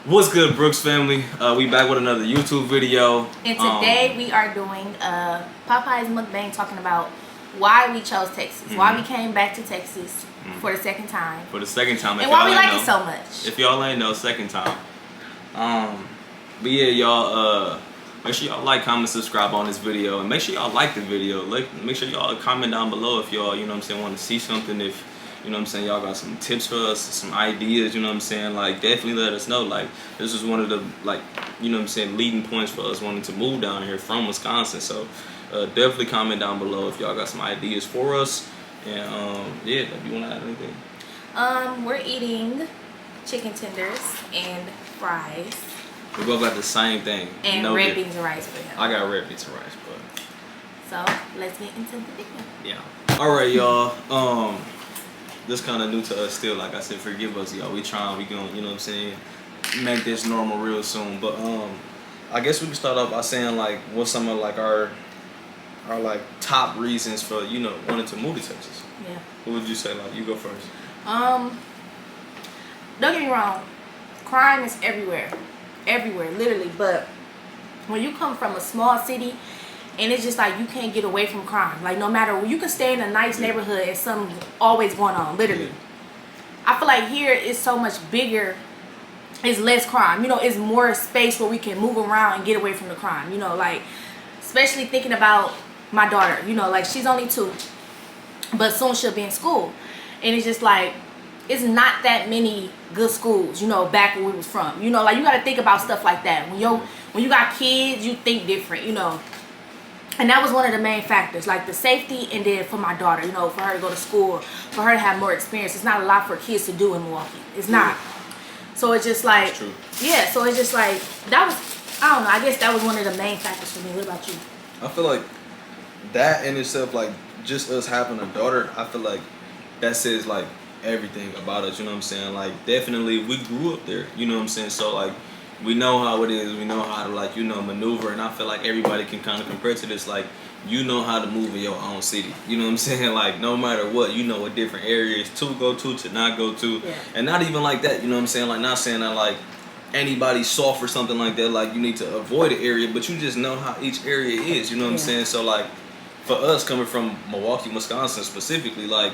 What's good, Brooks family? We back with another YouTube video. And today we are doing Popeye's mukbang, talking about why we chose Texas, why we came back to Texas for the second time. For the second time. And why we like it so much. If y'all ain't know, second time. But yeah, y'all, make sure y'all like, comment, subscribe on this video. And make sure y'all like the video. Make sure y'all comment down below if y'all, want to see something. If, y'all got some tips for us, some ideas, like, definitely let us know. Like, this was one of the, like, leading points for us wanting to move down here from Wisconsin. So, definitely comment down below if y'all got some ideas for us. And, yeah, if you want to add anything. We're eating chicken tenders and fries. We both got the same thing. And red beans and rice for him. I got red beans and rice, but. So, let's get into the video. Yeah. Alright, y'all. This kind of new to us still. Like I said, forgive us, y'all. We gonna, make this normal real soon. But I guess we can start off by saying, like, what's some of, like, our like top reasons for wanting to move to Texas. Yeah. What would you say? Like, you go first. Don't get me wrong, crime is everywhere, literally. But when you come from a small city, and it's just like you can't get away from crime. Like, no matter, you can stay in a nice neighborhood and something always going on, literally. Yeah. I feel like here is so much bigger. It's less crime. It's more space where we can move around and get away from the crime. Like, especially thinking about my daughter. Like, she's only 2, but soon she'll be in school. And it's just like, it's not that many good schools, back where we was from. Like, you got to think about stuff like that. When you got kids, you think different, And that was one of the main factors, like the safety, and then for my daughter, for her to go to school, for her to have more experience. It's not a lot for kids to do in Milwaukee. It's not. So it's just like, that's true. Yeah, so it's just like, that was, I don't know, I guess that was one of the main factors for me. What about you? I feel like that in itself, like, just us having a daughter, I feel like that says, like, everything about us, Like, definitely, we grew up there, So, like, we know how it is. We know how to, like, maneuver. And I feel like everybody can kind of compare to this. Like, how to move in your own city. Like, no matter what, what different areas to go to not go to. Yeah. And not even like that, Like, not saying that, like, anybody's soft or something like that. Like, you need to avoid an area. But you just know how each area is. So, like, for us coming from Milwaukee, Wisconsin specifically, like,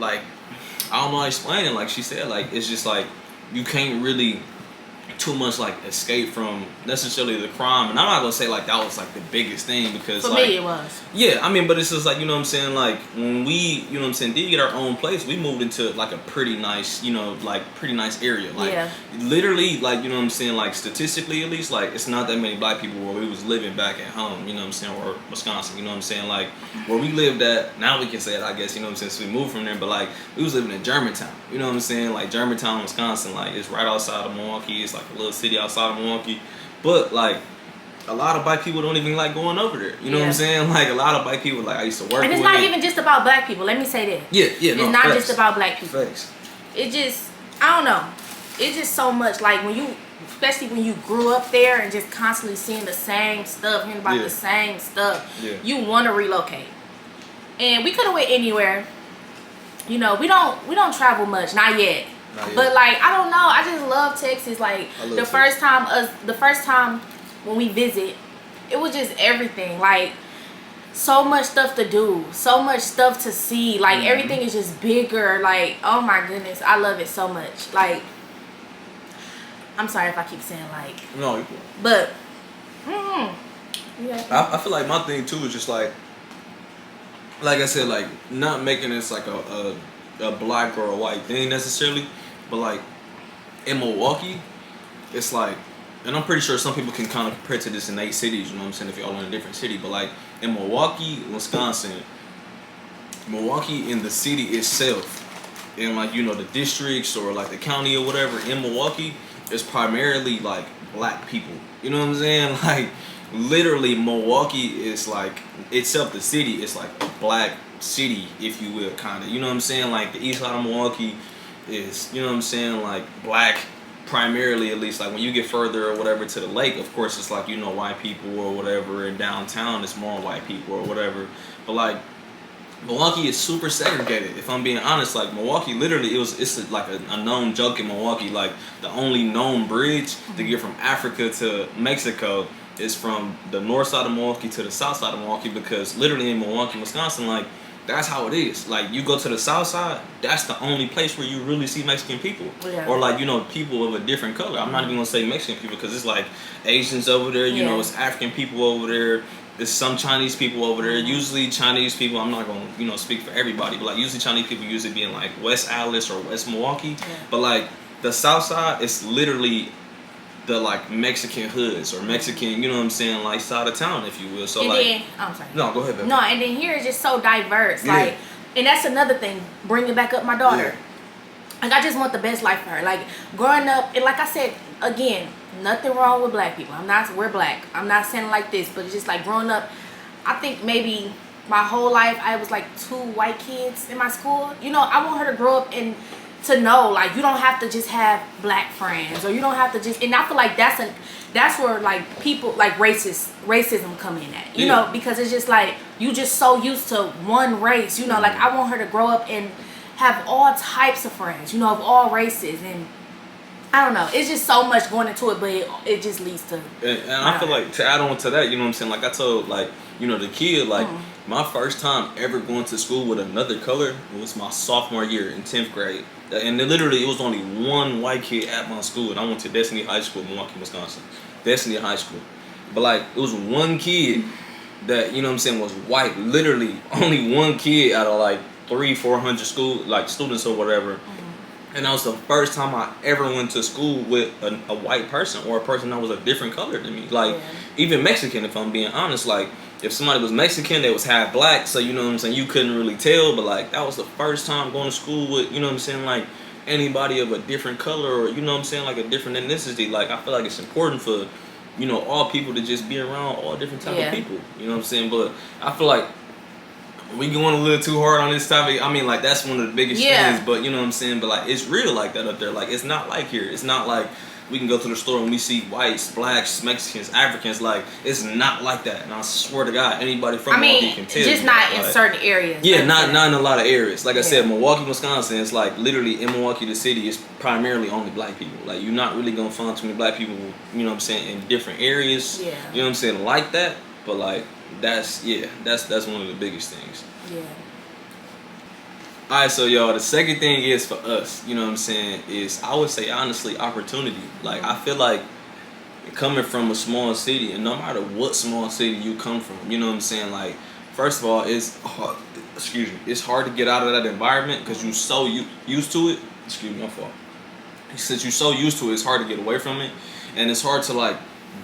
I don't know how to explain it. Like she said, like, it's just like, you can't really too much, like, escape from necessarily the crime. And I'm not gonna say like that was like the biggest thing, because for like, me it was. Yeah, I mean, but it's just like, like, when we, did get our own place, we moved into like a pretty nice, pretty nice area. Like, yeah. Literally, like, like, statistically at least, like, it's not that many black people where we was living back at home, or Wisconsin, like, where we lived at, now we can say it, I guess, since we moved from there, but like, we was living in Germantown, like, Germantown, Wisconsin, like, it's right outside of Milwaukee. It's like a little city outside of Milwaukee, but like, a lot of black people don't even like going over there. Like, a lot of black people, like, I used to work with. And it's not even just about black people. Let me say that. Yeah. It's not just about black people. Facts. It just, I don't know. It's just so much, like, especially when you grew up there and just constantly seeing the same stuff, hearing about the same stuff, you want to relocate. And we could have went anywhere. We don't travel much, not yet. But like, I don't know, I just love Texas. Like, the first time when we visit, it was just everything. Like, so much stuff to do, so much stuff to see. Like, everything is just bigger. Like, oh my goodness, I love it so much. Like, I'm sorry if I keep saying like. No. But, yeah. I feel like my thing too is just like I said, like, not making this like a black or a white thing necessarily, but like, in Milwaukee, it's like, and I'm pretty sure some people can kind of compare to this in 8 cities, if y'all in a different city, but like, in Milwaukee, Wisconsin, Milwaukee in the city itself, in like, the districts or like the county or whatever, in Milwaukee, it's primarily like black people. Like, literally, Milwaukee is like, itself, the city is like a black city, if you will, kind of. Like, the east side of Milwaukee is, like, black primarily, at least. Like, when you get further or whatever to the lake, of course, it's like, white people or whatever. In downtown, it's more white people or whatever. But like, Milwaukee is super segregated. If I'm being honest, like Milwaukee, literally, it's like a known joke in Milwaukee. Like the only known bridge to get from Africa to Mexico is from the north side of Milwaukee to the south side of Milwaukee, because literally in Milwaukee, Wisconsin, like that's how it is. Like you go to the south side, that's the only place where you really see Mexican people, or like people of a different color. I'm not even gonna say Mexican people because it's like Asians over there. You know, it's African people over there. There's some Chinese people over there. Usually Chinese people, I'm not gonna speak for everybody, but like usually Chinese people usually be in like West Allis or West Milwaukee. Yeah. But like the south side, it's literally the like Mexican hoods or Mexican, you know what I'm saying, like side of town, if you will. So and like, then, I'm sorry. No, go ahead, baby. No, and then here it's just so diverse. Yeah. Like, and that's another thing. Bringing back up my daughter. Like, I just want the best life for her. Like, growing up, and like I said, again, nothing wrong with black people. We're black. I'm not saying like this, but it's just like growing up, I think maybe my whole life I was like 2 white kids in my school. You know, I want her to grow up and to know, like, you don't have to just have black friends, or you don't have to just, and I feel like that's where like people like racism come in at, you know, because it's just like you just so used to one race, you know. Like, I want her to grow up and have all types of friends, you know, of all races, and I don't know, it's just so much going into it, but it just leads to and I feel like, to add on to that, you know what I'm saying, like I told, like, you know, the kid, like my first time ever going to school with another color was my sophomore year in 10th grade. And literally, it was only one white kid at my school, and I went to Destiny High School in Milwaukee, Wisconsin. Destiny High School. But like, it was one kid that, you know what I'm saying, was white. Literally, only one kid out of like 300-400 students or whatever. And that was the first time I ever went to school with a white person, or a person that was a different color than me. Like, even Mexican, if I'm being honest. Like, if somebody was Mexican, they was half black, so you know what I'm saying, you couldn't really tell. But like, that was the first time going to school with, you know what I'm saying, like anybody of a different color, or you know what I'm saying, like a different ethnicity. Like, I feel like it's important for, you know, all people to just be around all different type of people. You know what I'm saying? But I feel like we going a little too hard on this topic. I mean, like, that's one of the biggest things, but you know what I'm saying? But like, it's real like that up there. Like, it's not like here. It's not like we can go to the store and we see whites, blacks, Mexicans, Africans. Like, it's not like that. And I swear to God, anybody from Milwaukee can tell just you. not in like, certain areas. Yeah, not in a lot of areas. Like I said, Milwaukee, Wisconsin, it's like literally in Milwaukee, the city, is primarily only black people. Like, you're not really going to find too many black people, you know what I'm saying, in different areas. Yeah. You know what I'm saying, like that. But like, that's one of the biggest things. Yeah. Alright, so y'all, the second thing is for us, you know what I'm saying, is, I would say, honestly, opportunity. Like, I feel like coming from a small city, and no matter what small city you come from, you know what I'm saying, like, first of all, it's hard, it's hard to get out of that environment because you're so used to it. Excuse me, my fault. Since you're so used to it, it's hard to get away from it, and it's hard to like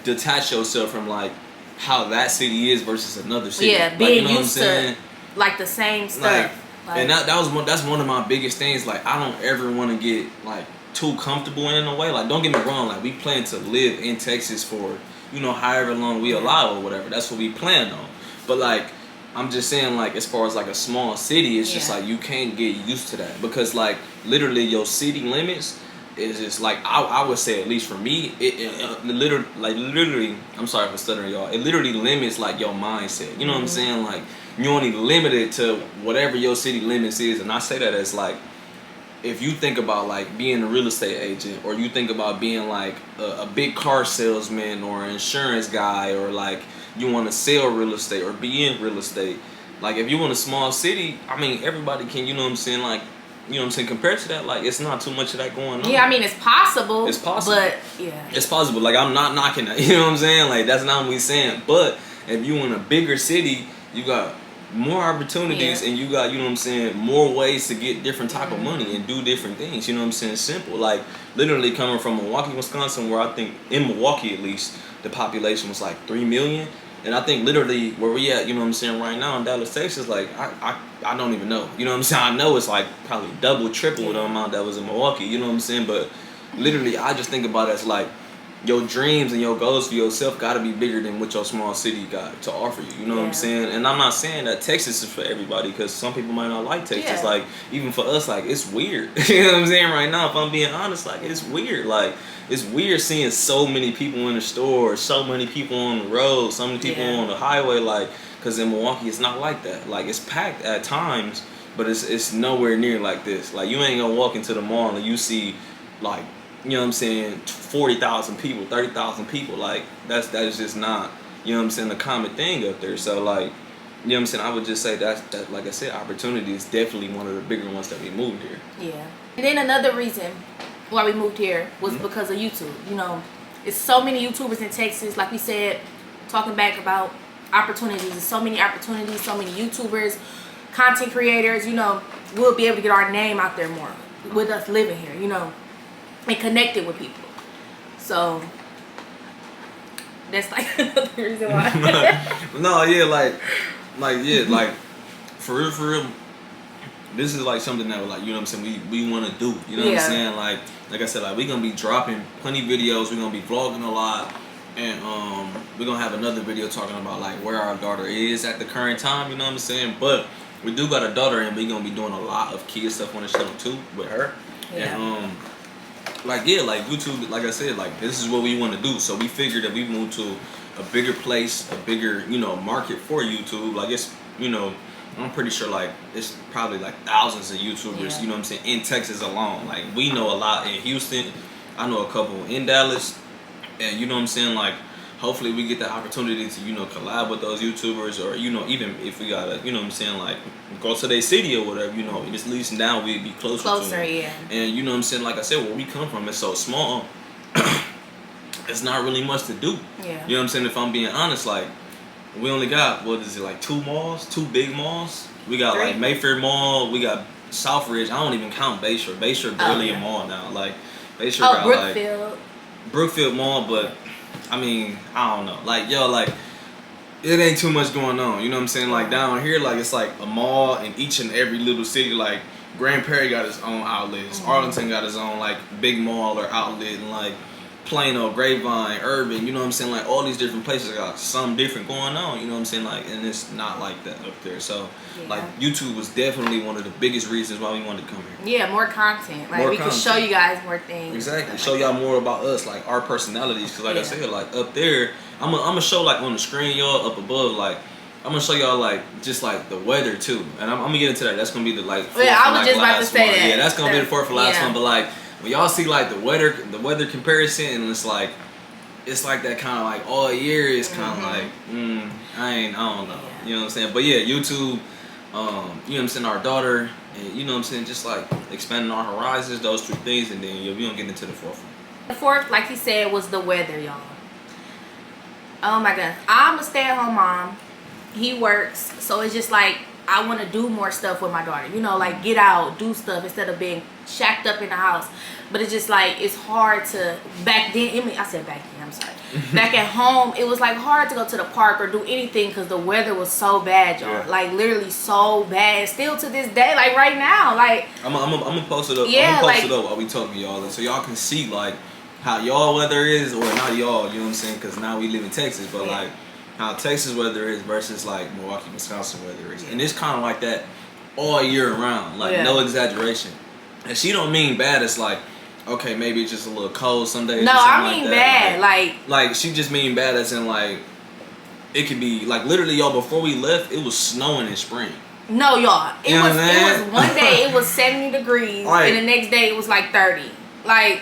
detach yourself from like how that city is versus another city. Yeah, like, being you know used what I'm saying? to like the same stuff. And that's one of my biggest things. Like, I don't ever want to get like too comfortable in a way. Like, don't get me wrong. Like, we plan to live in Texas for, you know, however long we allow or whatever. That's what we plan on. But like, I'm just saying, like, as far as like a small city, it's just like you can't get used to that, because like literally your city limits is just like, I would say, at least for me, it literally, I'm sorry for stuttering, y'all. It literally limits like your mindset. You know what I'm saying? Like, you only limited to whatever your city limits is. And I say that as like, if you think about like being a real estate agent, or you think about being like a big car salesman or an insurance guy, or like you want to sell real estate or be in real estate, like if you in a small city, I mean, everybody can, you know what I'm saying, like, you know what I'm saying, compared to that, like, it's not too much of that going on. Yeah, I mean, it's possible. It's possible. But, yeah. It's possible. Like, I'm not knocking that. You know what I'm saying? Like, that's not what we saying. But if you in a bigger city, you got more opportunities, and you got, you know what I'm saying, more ways to get different type of money and do different things. You know what I'm saying? Simple. Like, literally coming from Milwaukee, Wisconsin, where I think, in Milwaukee at least, the population was like 3 million. And I think literally where we at, you know what I'm saying, right now in Dallas, Texas, like, I don't even know. You know what I'm saying? I know it's like probably double, triple the amount that was in Milwaukee. You know what I'm saying? But literally, I just think about it as like, your dreams and your goals for yourself got to be bigger than what your small city got to offer you. You know what I'm saying? And I'm not saying that Texas is for everybody, because some people might not like Texas. Like, even for us, like, it's weird. You know what I'm saying? Right now, if I'm being honest, like, it's weird. Like, it's weird seeing so many people in the store, so many people on the road, so many people on the highway. Like, Because in Milwaukee, it's not like that. Like, it's packed at times, but it's nowhere near like this. Like, you ain't gonna walk into the mall and you see, like, you know what I'm saying, 40,000 people, 30,000 people. Like, that is just not, you know what I'm saying, a common thing up there. So, like, you know what I'm saying, I would just say that, like I said, opportunity is definitely one of the bigger ones that we moved here. Yeah. And then another reason why we moved here was because of YouTube. You know, it's so many YouTubers in Texas, like we said, talking back about opportunities. There's so many opportunities, so many YouTubers, content creators, you know, we'll be able to get our name out there more with us living here, you know, and connected with people. So that's like another reason why. No, yeah, like for real, this is like something that, like, you know what I'm saying, we want to do, you know what I'm saying, like I said, like, we're gonna be dropping plenty videos, we're gonna be vlogging a lot, and we're gonna have another video talking about, like, where our daughter is at the current time, you know what I'm saying, but we do got a daughter, and we're gonna be doing a lot of kid stuff on the channel too with her. And like, yeah, like, YouTube, like I said, like, this is what we want to do. So we figured that we moved to a bigger place, a bigger, you know, market for YouTube. Like, it's, you know, I'm pretty sure, like, it's probably like thousands of YouTubers, you know what I'm saying, in Texas alone. Like, we know a lot in Houston. I know a couple in Dallas. And, you know what I'm saying, like, hopefully we get the opportunity to, you know, collab with those YouTubers, or, you know, even if we gotta, you know what I'm saying, like, go to their city or whatever, you know, at least now we'd be closer to them. Yeah. And, you know what I'm saying, like I said, where we come from is so small, it's not really much to do. Yeah. You know what I'm saying? If I'm being honest, like, we only got, what is it, like 2 malls, 2 big malls? We got 3. like Mayfair Mall, we got Southridge. I don't even count Bayshore. Bayshore barely a mall now. Like, Bayshore got Brookfield. like Brookfield Mall, but I mean, I don't know. Like, yo, like, it ain't too much going on. You know what I'm saying? Like, down here, like, it's like a mall in each and every little city. Like, Grand Prairie got its own outlets. Arlington got its own, like, big mall or outlet. And, like, Plano, Grapevine, Urban, you know what I'm saying? Like, all these different places got something different going on. You know what I'm saying? Like, and it's not like that up there. So, like, YouTube was definitely one of the biggest reasons why we wanted to come here. Yeah, more content. Like, we can show you guys more things. Exactly. Show y'all more about us, like, our personalities. Because, like I said, like, up there, I'm gonna show, like, on the screen, y'all, up above, like, I'm gonna show y'all, like, just, like, the weather, too. And I'm gonna get into that. That's gonna be the, like, fourth I was just about to say that. Yeah, that's gonna be the fourth for last one. But, like, when y'all see, like, the weather comparison, and it's like that kind of, like, all year is kind of like, I don't know. You know what I'm saying? But, yeah, YouTube, you know what I'm saying, our daughter, and, you know what I'm saying, just, like, expanding our horizons, those 3 things, and then we don't get into the fourth one. The fourth, like he said, was the weather, y'all. Oh, my goodness. I'm a stay-at-home mom. He works, so it's just, like, I want to do more stuff with my daughter. You know, like, get out, do stuff instead of being shacked up in the house. But it's just, like, it's hard to, back then, I said back then, I'm sorry. Back at home, it was, like, hard to go to the park or do anything because the weather was so bad, y'all. Yeah. Like, literally so bad. Still to this day, like, right now, like. I'm gonna post it up. Yeah, I'm gonna post it up while we talking to y'all, so y'all can see, like, how y'all weather is, or not y'all, you know what I'm saying, because now we live in Texas, but, like, how Texas weather is versus, like, Milwaukee, Wisconsin weather is. And it's kind of like that all year round, like, no exaggeration. And she don't mean bad, it's like, okay, maybe it's just a little cold some days. No, I mean like bad, like she just mean bad as in, like, it could be, like, literally, y'all, before we left, it was snowing in spring. No, y'all, it was one day it was 70 degrees, and the next day it was like 30. Like,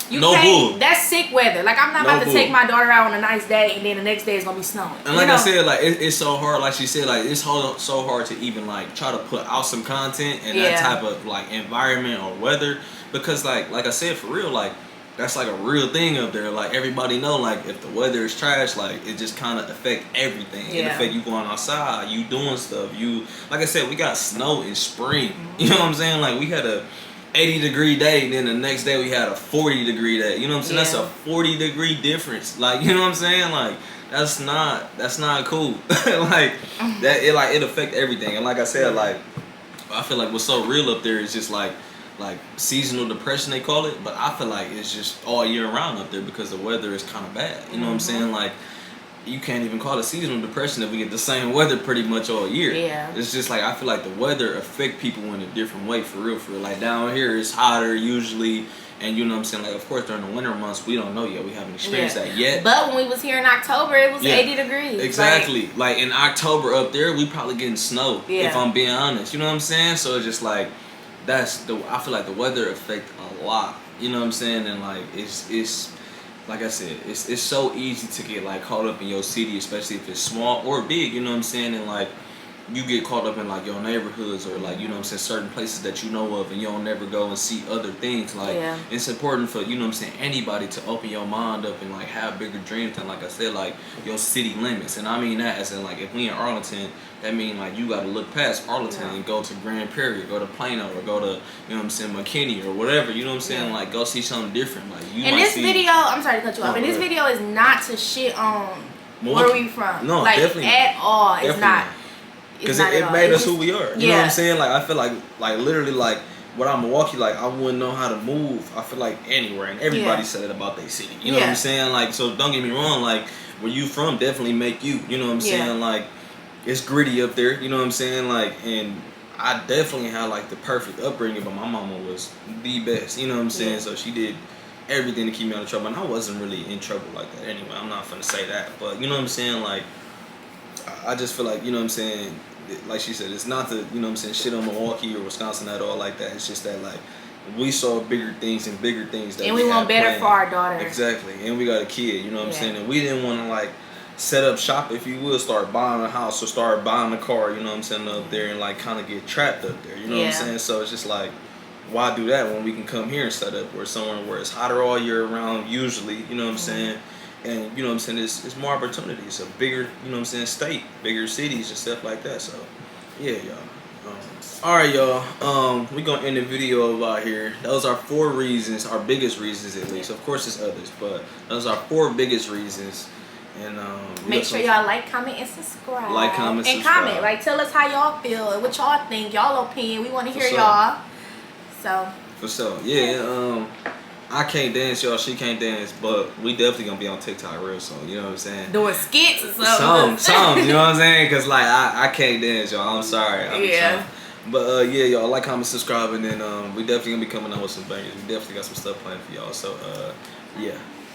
you can't, that's sick weather. Like, I'm not about to take my daughter out on a nice day and then the next day it's gonna be snowing. And like I said, like, it's so hard, like she said, like, it's so hard to even, like, try to put out some content in that type of, like, environment or weather, because, like I said, for real, like, that's, like, a real thing up there. Like, everybody know, like, if the weather is trash, like, it just kind of affect everything. It affect you going outside, you doing stuff. You, like I said, we got snow in spring. You know what I'm saying? Like, we had a 80-degree day, and then the next day we had a 40-degree day. You know what I'm saying? That's a 40-degree difference. Like, you know what I'm saying? Like, that's not cool. Like, it affect everything. And like I said, like, I feel like what's so real up there is just like seasonal depression, they call it, but I feel like it's just all year round up there because the weather is kind of bad. You know what I'm saying? Like, you can't even call it seasonal depression if we get the same weather pretty much all year. Yeah. It's just like, I feel like the weather affect people in a different way, for real. Like, down here it's hotter usually, And you know what I'm saying, like of course during the winter months we don't know yet, we haven't experienced that yet. But when we was here in October, it was 80 degrees. Exactly. Like in October up there, we probably getting snow. Yeah. If I'm being honest, you know what I'm saying. So it's just like I feel like the weather affect a lot. You know what I'm saying, and like it's like I said, it's so easy to get like caught up in your city, especially if it's small or big. You know what I'm saying, and like you get caught up in like your neighborhoods or like, you know what I'm saying, certain places that you know of and you don't never go and see other things. Like it's important for, you know what I'm saying, anybody to open your mind up and like have bigger dreams than, like I said, like your city limits. And I mean that as in like if we in Arlington, that mean like you gotta look past Arlington and go to Grand Prairie, or go to Plano, or go to, you know what I'm saying, McKinney or whatever, you know what I'm saying, like go see something different. Like you and might this see, video, I'm sorry to cut you off, and this video is not to shit on Milwaukee. where we from. No, like, definitely at all. It's definitely not. Because it made us who we are. You know what I'm saying? Like, I feel like literally, like, without Milwaukee, like, I wouldn't know how to move, I feel like, anywhere. And everybody said it about their city. You know what I'm saying? Like, so don't get me wrong. Like, where you from definitely make you. You know what I'm saying? Like, it's gritty up there. You know what I'm saying? Like, and I definitely had, like, the perfect upbringing. But my mama was the best. You know what I'm saying? So she did everything to keep me out of trouble. And I wasn't really in trouble like that anyway. I'm not finna say that. But, you know what I'm saying? Like, I just feel like, you know what I'm saying, like she said, it's not to, you know what I'm saying, shit on Milwaukee or Wisconsin at all like that. It's just that, like, we saw bigger things that and we want better for our daughter. Exactly. And we got a kid, you know what I'm saying, and we didn't want to, like, set up shop, if you will, start buying a house or start buying a car, you know what I'm saying, up there and, like, kind of get trapped up there, you know what I'm saying. So it's just like, why do that when we can come here and set up or somewhere where it's hotter all year round usually, you know what I'm saying. And, you know what I'm saying, it's more opportunities, a bigger, you know what I'm saying, state, bigger cities and stuff like that. So, yeah, y'all. Alright, y'all. We're going to end the video out here. Those are 4 reasons, our biggest reasons at least. Of course, there's others, but those are 4 biggest reasons. And make sure y'all like, comment, and subscribe. Like, comment, and subscribe. comment. Like, tell us how y'all feel and what y'all think, y'all opinion. We want to hear y'all. So. For sure. Yeah, I can't dance, y'all. She can't dance, but we definitely gonna be on TikTok real soon. You know what I'm saying? Doing skits or something. Some. You know what I'm saying? Cause like I can't dance, y'all. I'm sorry. But yeah, y'all like, comment, subscribe, and then we definitely gonna be coming out with some bangers. We definitely got some stuff planned for y'all. So yeah.